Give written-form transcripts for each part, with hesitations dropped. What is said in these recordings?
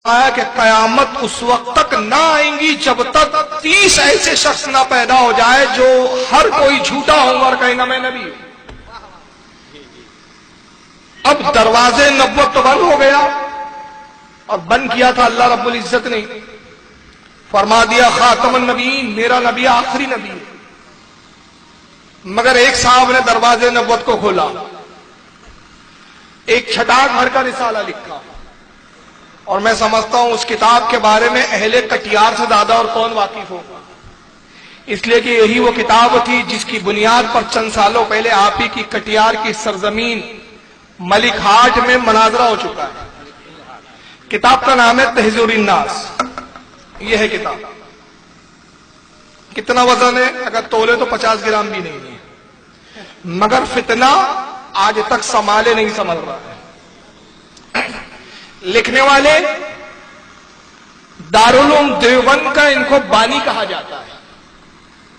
آیا کہ قیامت اس وقت تک نہ آئیں گی جب تک 30 ایسے شخص نہ پیدا ہو جائے جو ہر کوئی جھوٹا ہوگا اور کہے گا میں نبی ہوں۔ اب دروازے نبوت تو بند ہو گیا، اور بند کیا تھا اللہ رب العزت نے، فرما دیا خاتم النبیین، میرا نبی آخری نبی ہے۔ مگر ایک صاحب نے دروازے نبوت کو کھولا، ایک چھٹاک بھر کا رسالہ لکھا، اور میں سمجھتا ہوں اس کتاب کے بارے میں اہل کٹیار سے زیادہ اور کون واقف ہوگا، اس لیے کہ یہی وہ کتاب تھی جس کی بنیاد پر چند سالوں پہلے آپ ہی کی کٹیار کی سرزمین ملک ہاٹ میں مناظرہ ہو چکا ہے۔ کتاب کا نام ہے تحذیر الناس۔ یہ ہے کتاب، کتنا وزن ہے اگر تولے تو 50 گرام بھی نہیں ہے، مگر فتنہ آج تک سنبھالے نہیں سنبھل رہا ہے۔ لکھنے والے دارالعلوم دیوبند کا ان کو بانی کہا جاتا ہے۔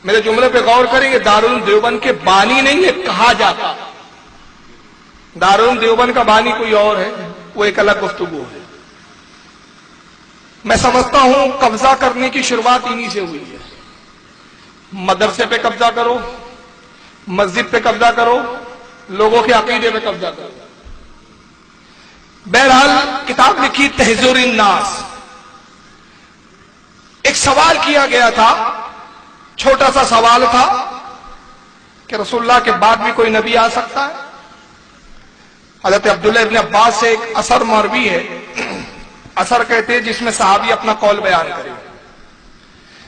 میرے جملے پہ غور کریں گے، دارالعلوم دیوبند کے بانی نہیں ہے، کہا جاتا۔ دارالعلوم دیوبند کا بانی کوئی اور ہے، وہ ایک الگ گفتگو ہے۔ میں سمجھتا ہوں قبضہ کرنے کی شروعات انہی سے ہوئی ہے۔ مدرسے پہ قبضہ کرو، مسجد پہ قبضہ کرو، لوگوں کے عقیدے پہ قبضہ کرو۔ بہرحال کتاب لکھی تحذیر الناس۔ ایک سوال کیا گیا تھا، چھوٹا سا سوال تھا کہ رسول اللہ کے بعد بھی کوئی نبی آ سکتا ہے؟ حضرت عبداللہ ابن عباس سے ایک اثر مروی ہے، اثر کہتے ہیں جس میں صحابی اپنا قول بیان کرے۔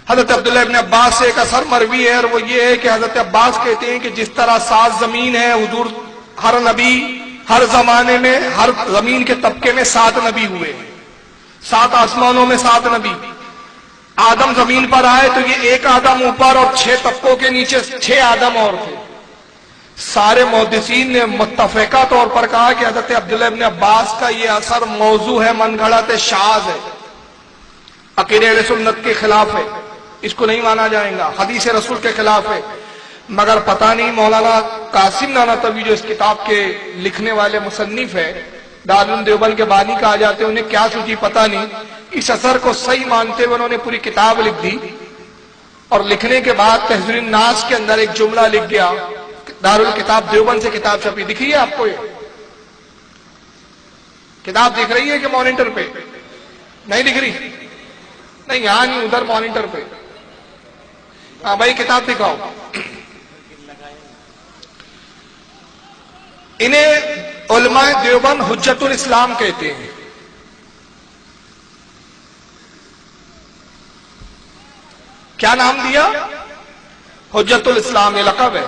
حضرت عبداللہ ابن عباس سے ایک اثر مروی ہے، اور وہ یہ ہے کہ حضرت عباس کہتے ہیں کہ جس طرح 7 زمین ہے، حضور ہر نبی ہر زمانے میں ہر زمین کے طبقے میں 7 نبی ہوئے، 7 آسمانوں میں 7 نبی۔ آدم زمین پر آئے تو یہ ایک آدم اوپر اور 6 طبقوں کے نیچے 6 آدم اور تھے۔ سارے محدثین نے متفقہ طور پر کہا کہ حضرت عبداللہ ابن عباس کا یہ اثر موضوع ہے، من گھڑت شاذ ہے، عقیدہ اہل سنت کے خلاف ہے، اس کو نہیں مانا جائے گا، حدیث رسول کے خلاف ہے۔ مگر پتہ نہیں مولانا قاسم نانوتوی جو اس کتاب کے لکھنے والے مصنف ہے، دارالعلوم دیوبند کے بانی کہا جاتے ہیں، انہیں کیا سوچی پتہ نہیں، اس اثر کو صحیح مانتے ہوئے انہوں نے پوری کتاب لکھ دی، اور لکھنے کے بعد تحذیر الناس کے اندر ایک جملہ لکھ گیا۔ دارالکتاب دیوبند سے کتاب چھپی، دکھی ہے آپ کو؟ یہ کتاب دکھ رہی ہے کہ مانیٹر پہ نہیں دکھ رہی؟ نہیں، یہاں نہیں، ادھر مانیٹر پہ۔ ہاں بھائی کتاب دکھاؤ۔ انہیں علماء دیوبند حجت الاسلام کہتے ہیں۔ کیا نام دیا؟ حجت الاسلام، یہ لقب ہے۔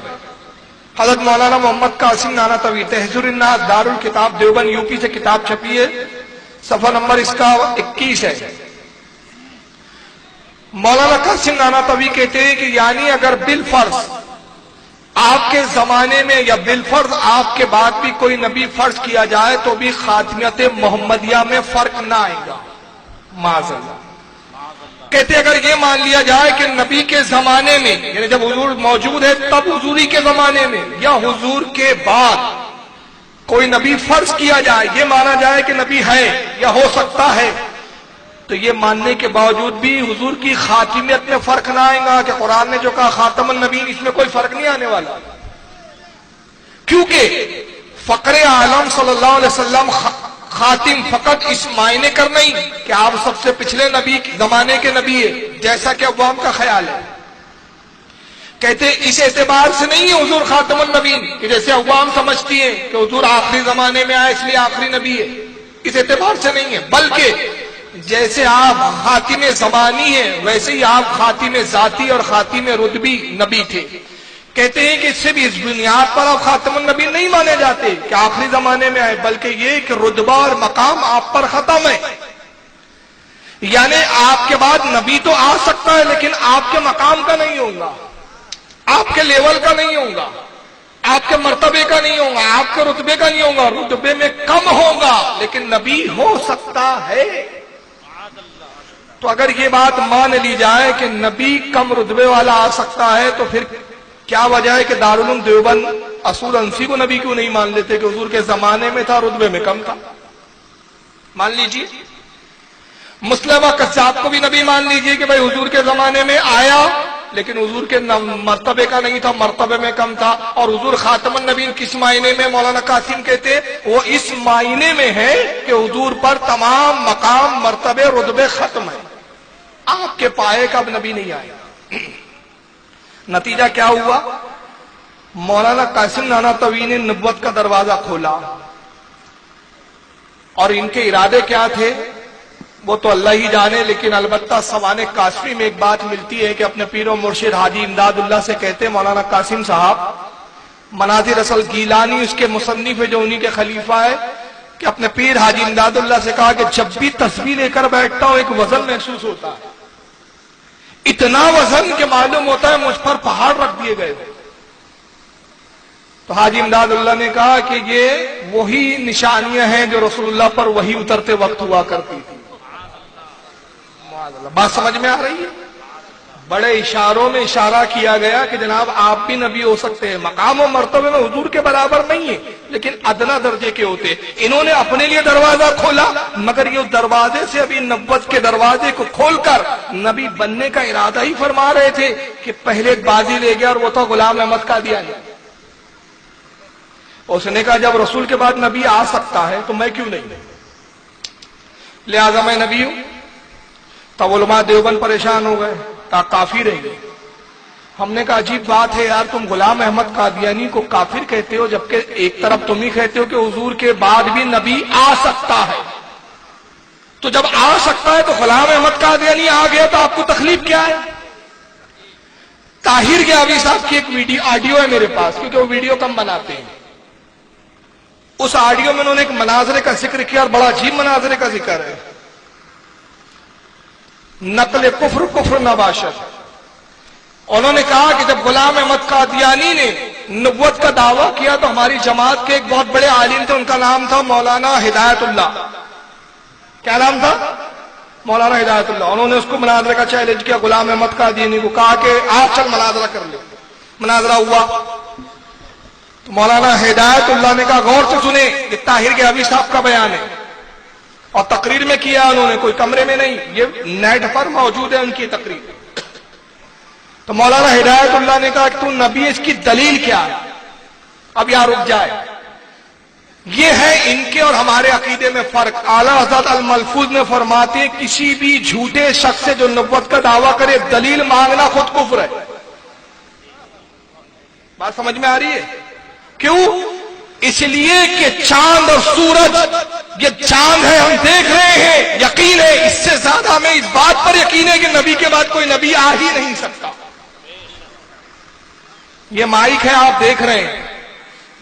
حضرت مولانا محمد قاسم نانوتوی، تحذیر الناس، دارالکتاب دیوبند یو پی سے کتاب چھپی ہے، صفحہ نمبر اس کا 21 ہے۔ مولانا قاسم نانوتوی کہتے ہیں کہ یعنی اگر بالفرض آپ کے زمانے میں یا بالفرض آپ کے بعد بھی کوئی نبی فرض کیا جائے تو بھی خاتمیت محمدیہ میں فرق نہ آئے گا، معاذ اللہ۔ کہتے اگر یہ مان لیا جائے کہ نبی کے زمانے میں، یعنی جب حضور موجود ہے تب حضوری کے زمانے میں، یا حضور کے بعد کوئی نبی فرض کیا جائے، یہ مانا جائے کہ نبی ہے یا ہو سکتا ہے، تو یہ ماننے کے باوجود بھی حضور کی خاتمیت میں فرق نہ آئے گا کہ قرآن نے جو کہا خاتم النبیین، اس میں کوئی فرق نہیں آنے والا، کیونکہ فقر عالم صلی اللہ علیہ وسلم خاتم فقط اس معنی کر نہیں کہ آپ سب سے پچھلے نبی زمانے کے نبی ہیں جیسا کہ عوام کا خیال ہے۔ کہتے اس اعتبار سے نہیں ہے حضور خاتم النبیین کہ جیسے عوام سمجھتی ہیں کہ حضور آخری زمانے میں آئے اس لیے آخری نبی ہے، اس اعتبار سے نہیں ہے، بلکہ جیسے آپ خاتم زمانی ہیں ویسے ہی آپ خاتم ذاتی اور خاتم رتبی نبی تھے۔ کہتے ہیں کہ اس سے بھی اس بنیاد پر آپ خاتم النبی نہیں مانے جاتے کہ آخری زمانے میں آئے، بلکہ یہ کہ رتبہ اور مقام آپ پر ختم ہے، یعنی آپ کے بعد نبی تو آ سکتا ہے لیکن آپ کے مقام کا نہیں ہوگا، آپ کے لیول کا نہیں ہوگا، آپ کے مرتبے کا نہیں ہوگا، آپ کے رتبے کا نہیں ہوگا، رتبے میں کم ہوگا لیکن نبی ہو سکتا ہے۔ تو اگر یہ بات مان لی جائے کہ نبی کم رتبے والا آ سکتا ہے تو پھر کیا وجہ ہے کہ دارالعلوم دیوبند اصول انسی کو نبی کیوں نہیں مان لیتے کہ حضور کے زمانے میں تھا، رتبے میں کم تھا؟ مان لیجیے मुस्लिमा कस्साब को भी नबी मान लीजिए कि भाई हुजूर के जमाने में आया, लेकिन हुजूर के मर्तबे का नहीं था, मर्तबे में कम था। और हुजूर खातमुन नबीन किस मायने में मौलाना कासिम कहते, वो इस मायने में है कि हुजूर पर तमाम मकाम मर्तबे रुतबे खत्म है, आपके पाए का अब नबी नहीं आएगा। नतीजा क्या हुआ? मौलाना कासिम नानातवी ने नबुव्वत का दरवाजा खोला, और इनके इरादे क्या थे वो तो अल्लाह ही जाने, लेकिन अलबत्ता सवाने काशफी में एक बात मिलती है कि अपने पीर और मुर्शिद हाजी इमदादुल्लाह से कहते मौलाना कासिम साहब, मनाजिर असल गीलानी उसके मुसन्निफ है जो उन्हीं के खलीफा है, कि अपने पीर हाजी इमदादुल्लाह से कहा कि जब भी तस्बीह लेकर बैठता हूं एक वजन महसूस होता है, इतना वजन के मालूम होता है मुझ पर पहाड़ रख दिए गए। तो हाजी इमदादुल्लाह ने कहा कि ये वही निशानियां हैं जो रसूलुल्लाह पर वही उतरते वक्त हुआ करती थी। बात समझ में आ रही है? बड़े इशारों में इशारा किया गया कि जनाब आप भी नबी हो सकते हैं, मकाम और मर्तबे में हुजूर के बराबर नहीं है, लेकिन अदना दर्जे के होते। इन्होंने अपने लिए दरवाजा खोला, मगर ये दरवाजे से अभी नबुव्वत के दरवाजे को खोलकर नबी बनने का इरादा ही फरमा रहे थे कि पहले बाजी ले गया, और वो तो गुलाम अहमद कादियानी। उसने कहा जब रसूल के बाद नबी आ सकता है तो मैं क्यों नहीं, लिहाजा मैं नबी हूं। तब उलमा देवबंद परेशान हो गए, कहा काफिर है ये। हमने कहा अजीब बात है यार, तुम गुलाम अहमद कादियानी को काफिर कहते हो, जबकि एक तरफ तुम ही कहते हो कि हुजूर के बाद भी नबी आ सकता है। तो जब आ सकता है तो गुलाम अहमद कादियानी आ गया तो आपको तकलीफ क्या है? ताहिर गियावी साहब की एक वीडियो ऑडियो है मेरे पास, क्योंकि वो वीडियो कम बनाते हैं। उस ऑडियो में उन्होंने एक मनाजरे का जिक्र किया, और बड़ा अजीब मनाजरे का जिक्र है। नकल कुफ्र कुफ्र नबाशत। उन्होंने कहा कि जब गुलाम अहमद कादियानी ने नबुव्वत का दावा किया तो हमारी जमात के एक बहुत बड़े आलिम थे, उनका नाम था मौलाना हिदायतुल्लाह। क्या नाम था? मौलाना हिदायतुल्लाह। उन्होंने उसको मुनाजरे का चैलेंज किया गुलाम अहमद कादियानी को, कहा कि आज चल मुनाजरा कर ले। मुनाजरा हुआ तो मौलाना हिदायतुल्लाह ने कहा गौर से सुने, ये ताहिर गियावी साहब का बयान है, और तकरीर में किया उन्होंने, कोई कमरे में नहीं, ये नेट पर मौजूद है उनकी तकरीर। तो मौलाना हिदायतुल्लाह ने कहा कि तू नबी, इसकी दलील क्या है? अब यहां रुक जाए। ये है इनके और हमारे अकीदे में फर्क। आला हज़रत अल मलफूज में फरमाते हैं किसी भी झूठे शख्स से जो नबुव्वत का दावा करे दलील मांगना खुद कुफ्र है। बात समझ में आ रही है? क्यों? इसलिए कि चांद और सूरज, ये चांद है हम देख रहे हैं, यकीन है, इससे ज्यादा हमें इस बात पर यकीन है कि नबी के बाद कोई नबी आ ही नहीं सकता। ये माइक है, आप देख रहे हैं,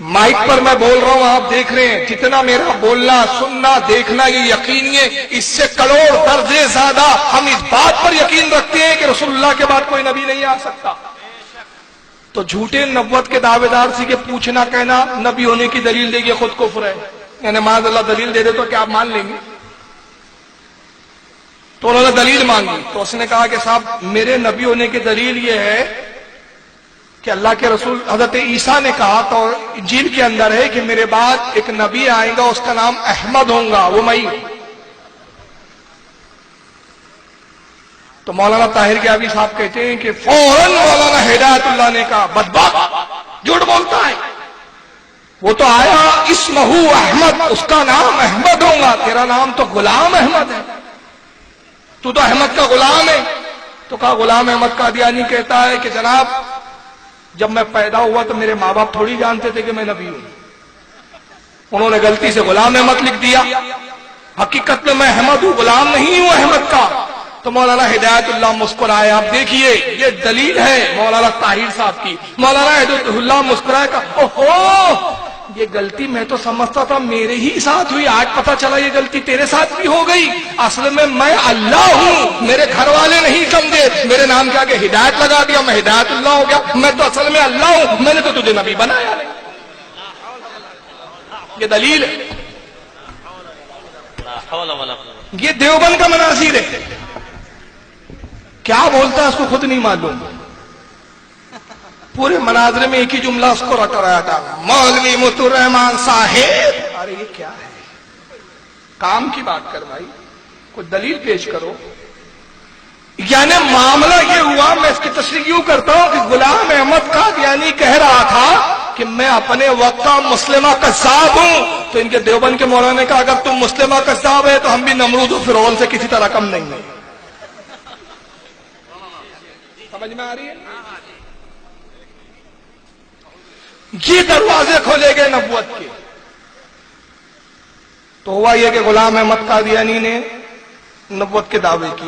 माइक पर मैं बोल रहा हूं, आप देख रहे हैं, जितना मेरा बोलना सुनना देखना ये यकीनी है, इससे करोड़ दर्जे ज्यादा हम इस बात पर यकीन रखते हैं कि रसूलुल्लाह के बाद कोई नबी नहीं आ सकता। तो झूठे नबुव्वत के दावेदार से के पूछना कहना नबी होने की दलील देगी खुद कुफ्र है, यानी माज़अल्लाह दलील दे दे तो क्या आप मान लेंगे? तो उन्होंने दलील मांगी, तो उसने कहा कि साहब मेरे नबी होने की दलील ये है कि अल्लाह के रसूल हजरत ईसा ने कहा, तो इंजील के अंदर है कि मेरे बाद एक नबी आएगा, उसका नाम अहमद होगा, वो मैं हूं। तो मौलाना ताहिर गियावी साहब कहते हैं कि फौरन मौलाना हिदायतुल्लाह ने कहा बदबख्त झूठ बोलता है, वो तो आया इस्महू अहमद, उसका नाम अहमद होगा, तेरा नाम तो गुलाम अहमद है, तू तो अहमद का गुलाम है। तो कहा गुलाम अहमद कादियानी कहता है कि जनाब जब मैं पैदा हुआ तो मेरे माँ बाप थोड़ी जानते थे कि मैं नबी हूं, उन्होंने गलती से गुलाम अहमद लिख दिया, हकीकत में मैं अहमद हूं, गुलाम नहीं हूं अहमद का। तो मौलाना हिदायतुल्लाह मुस्कुराए, आप देखिए ये दलील है मौलाना ताहिर साहब की। मौलाना हिदायतुल्लाह मुस्कुराए, कहा ओहो ये गलती मैं तो समझता था मेरे ही साथ हुई, आज पता चला ये गलती तेरे साथ भी हो गई। असल में मैं अल्लाह हूं, मेरे घर वाले नहीं समझे, मेरे नाम के आगे हिदायत लगा दिया, मैं हिदायतुल्लाह हो गया, मैं तो असल में अल्लाह हूं, मैंने तो तुझे नबी बनाया नहीं। ये दलील है, ये देवबंद का मनासिर है। क्या बोलता है उसको खुद नहीं मालूम, पूरे मनाजरे में एक ही जुमला उसको रटा रहा था, मौलवी मुतुर रहमान साहेब। अरे ये क्या है, काम की बात कर भाई, کوئی دلیل پیش کرو. یعنی معاملہ یہ ہوا، میں اس کی تشریح یوں کرتا ہوں کہ غلام احمد قادیانی کہہ رہا تھا کہ میں اپنے وقت کا مسلمہ قذاب ہوں، تو ان کے دیوبند کے مولانا نے کہا اگر تم مسلمہ قذاب ہے تو ہم بھی نمرود و فرعون سے کسی طرح کم نہیں ہیں. سمجھ میں آ رہی ہے؟ یہ دروازے کھولے گئے نبوت کے. تو ہوا یہ کہ غلام احمد قادیانی نے نبوت کے دعوے کیے.